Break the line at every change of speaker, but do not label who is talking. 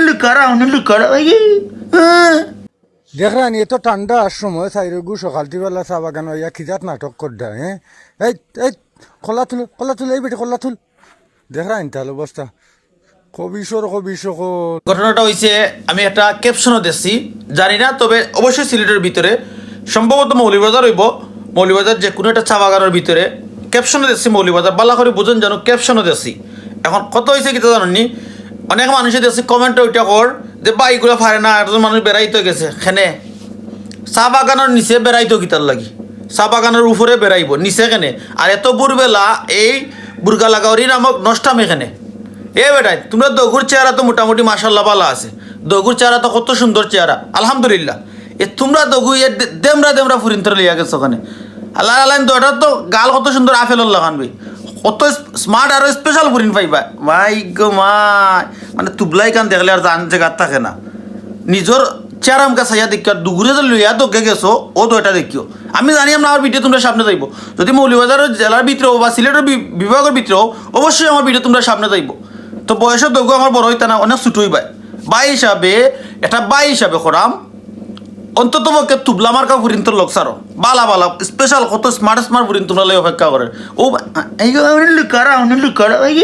লুকারা ভাই
দেখরান এ তো ঠান্ডার সময় সাইরগু সকালটিবেলা চা বাগান ইয়া খিজাত নাটক করডা হ্যাঁ এই এই কলা তুল এই বেটি কলা তুল দেখরান তাহলে অবস্থা কবিশর
ঘটনাটা হয়েছে আমি একটা ক্যাপশনও দেখছি জানি না, তবে অবশ্যই সিলেটের ভিতরে সম্ভবত মৌলিবাজার হইব। মৌলিবাজার যে কোনো একটা চা বাগানের ভিতরে ক্যাপশনও দেখছি মৌলিবাজার বালা করে বুঝুন যেন ক্যাপশনও দেখছি। এখন কত হয়েছে কি জানি অনেক মানুষে দেখছি কমেন্টে ওইটা কর যে বা এইগুলো পারে না, একজন মানুষ বেড়াইতে গেছে খেনে চা বাগানের নিচে বেড়াইতো কিতার লাগি, চা বাগানের উপরে বেড়াইব নিচে কেনে আর এত বুড়বেলা এই বুর্গা লাগাওয়ারি নামক নষ্টাম এখানে। এ বেটাই তোমরা দগুর চেহারা তো মোটামুটি মাশাল্লাহ ভালো আছে, দগুর চেহারা তো কত সুন্দর চেহারা আলহামদুলিল্লাহ। এ তোমরা দগু এ দেমরা দেমরা ফুরিন্তর লিয়া গেছো ওখানে আল্লাহ আল্লাহ দোটা তো গাল কত সুন্দর আপেল লাগানবে, কত স্মার্ট আর স্পেশাল ফুরিন পাইবা ভাই গো মাই, মানে তুবলাই কান দেখলে আর জান জায়গা থাকে না নিজের চেহারা আমাকে সাইয়া দেখিও দুগুরে যে লইয়া দোকে গেছো ও তো এটা দেখিও। আমি জানি আমরা আমার ভিডিও তোমরা সামনে যাইব, যদি মৌলভীবাজারের জেলার ভিতরেও বা সিলেটের বিভাগের ভিতরেও অবশ্যই আমার ভিডিও তোমরা সামনে যাইব। তো বয়সের দৈর্ঘ্য আমার বড় হইতে না, অনেক ছোটো হইবাই বাই হিসাবে এটা বাই হিসাবে করাম অন্তত পক্ষে তুবলা মার্কা ফুরিন তোর লোক সারো বালা বালা স্পেশাল কত স্মার্ট স্মার্ট ফুরিন তোমরা অপেক্ষা করে ও লুকারা ভাই